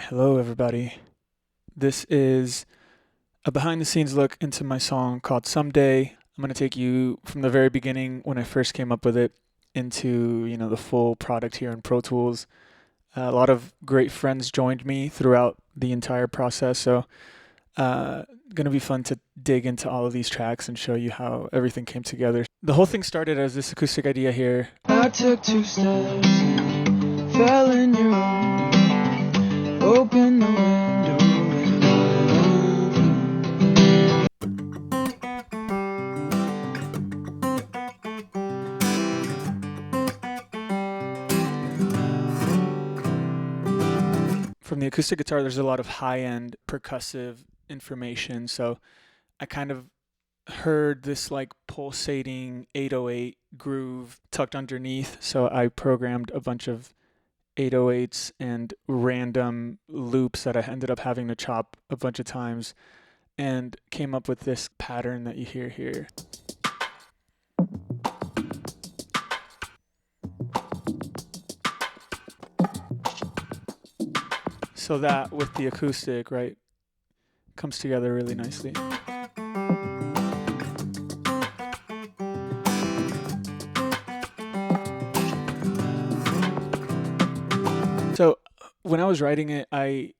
Hello everybody. This is a behind the scenes look into my song called Someday. I'm going to take you from the very beginning when I first came up with it into, the full product here in Pro Tools. A lot of great friends joined me throughout the entire process, so going to be fun to dig into all of these tracks and show you how everything came together. The whole thing started as this acoustic idea here. I took 2 steps and fell in your arms. Open the window From the acoustic guitar, there's a lot of high-end percussive information, so I kind of heard this like pulsating 808 groove tucked underneath, so I programmed a bunch of 808s and random loops that I ended up having to chop a bunch of times and came up with this pattern that you hear here. So that with the acoustic, right, comes together really nicely. So when I was writing it, I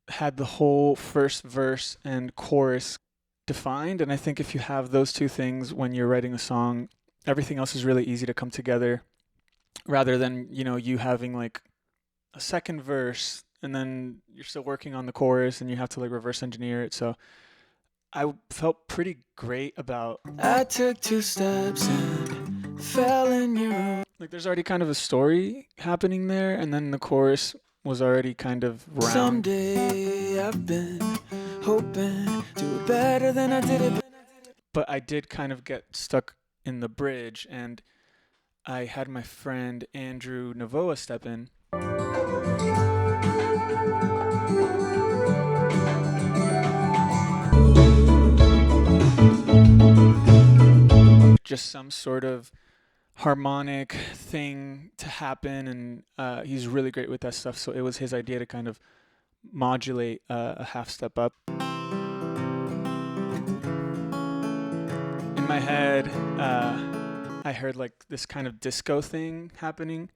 had the whole first verse and chorus defined, and I think if you have those two things when you're writing a song, everything else is really easy to come together, rather than, you having like a second verse and then you're still working on the chorus and you have to like reverse engineer it. So I felt pretty great about I took 2 steps and fell in your arms. like there's already kind of a story happening there, and then the chorus was already kind of round. Someday I've been hoping to do it better than I did it. But I did kind of get stuck in the bridge, and I had my friend Andrew Novoa step in. Just some sort of harmonic thing to happen, and he's really great with that stuff, so it was his idea to kind of modulate a half step up. In my head, I heard like this kind of disco thing happening,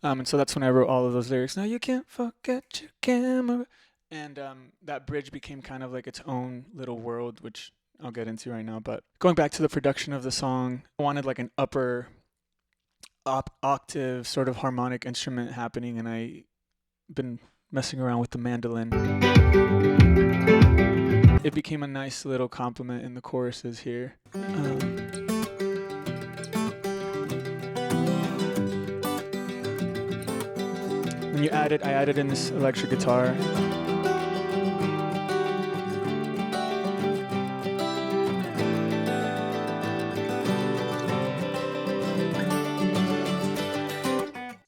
and so that's when I wrote all of those lyrics. Now you can't forget your camera, and that bridge became kind of like its own little world, which I'll get into right now. But going back to the production of the song, I wanted like an upper octave sort of harmonic instrument happening, and I've been messing around with the mandolin. It became a nice little complement in the choruses here. When I added in this electric guitar.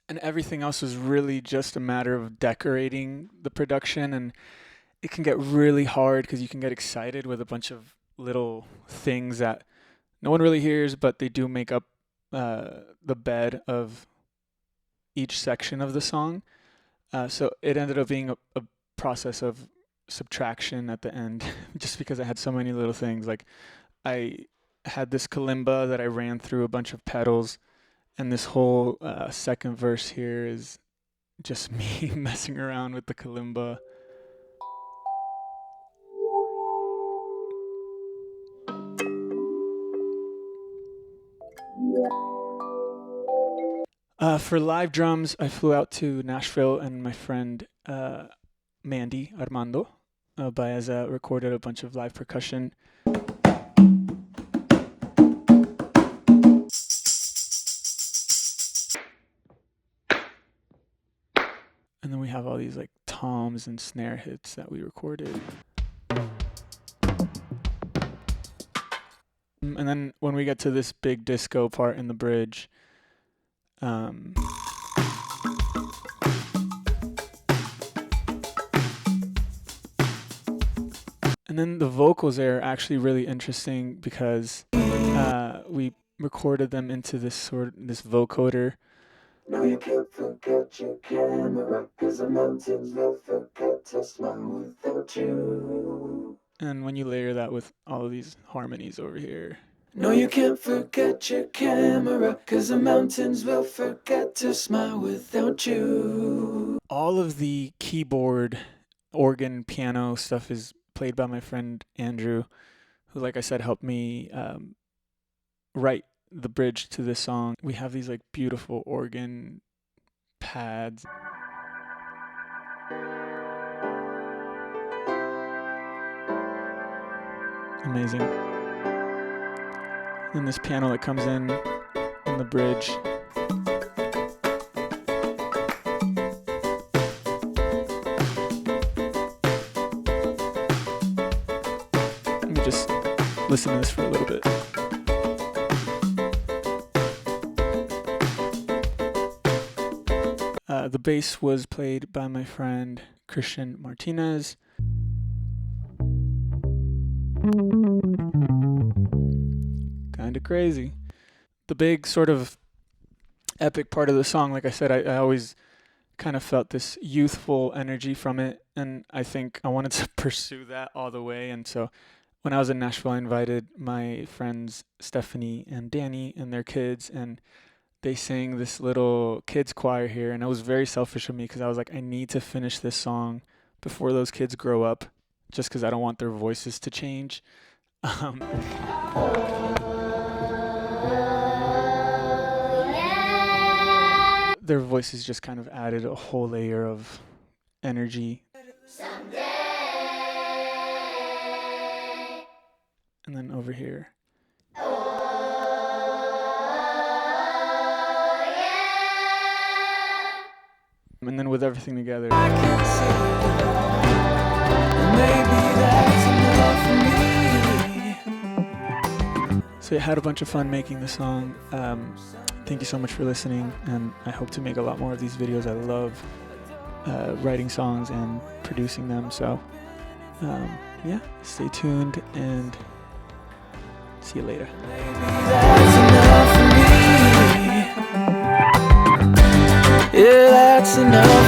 And everything else was really just a matter of decorating the production, and it can get really hard because you can get excited with a bunch of little things that no one really hears, but they do make up the bed of each section of the song. So it ended up being a process of subtraction at the end, just because I had so many little things. Like I had this kalimba that I ran through a bunch of pedals, and this whole second verse here is just me messing around with the kalimba. For live drums, I flew out to Nashville, and my friend Armando Baeza recorded a bunch of live percussion. And then we have all these like toms and snare hits that we recorded. And then when we get to this big disco part in the bridge, and then the vocals are actually really interesting because we recorded them into this vocoder No, you can't forget your camera, 'cause the mountains will forget to smile without you. And when you layer that with all of these harmonies over here. No, you can't forget your camera, 'cause the mountains will forget to smile without you. All of the keyboard, organ, piano stuff is played by my friend Andrew, who, like I said, helped me write the bridge to this song. We have these like beautiful organ pads. Amazing. And this piano that comes in the bridge. Let me just listen to this for a little bit. The bass was played by my friend Christian Martinez. Kind of crazy. The big sort of epic part of the song, like I said, I always kind of felt this youthful energy from it, and I think I wanted to pursue that all the way. And so when I was in Nashville, I invited my friends Stephanie and Danny and their kids, and they sang this little kids choir here, and it was very selfish of me because I was like, I need to finish this song before those kids grow up, just because I don't want their voices to change. Their voices just kind of added a whole layer of energy. Someday. And then over here. And then with everything together. I can see it all. Maybe that's enough for me. So I had a bunch of fun making the song. Thank you so much for listening, and I hope to make a lot more of these videos. I love writing songs and producing them. So yeah, stay tuned and see you later. Maybe that's enough for me. Yeah, that's enough.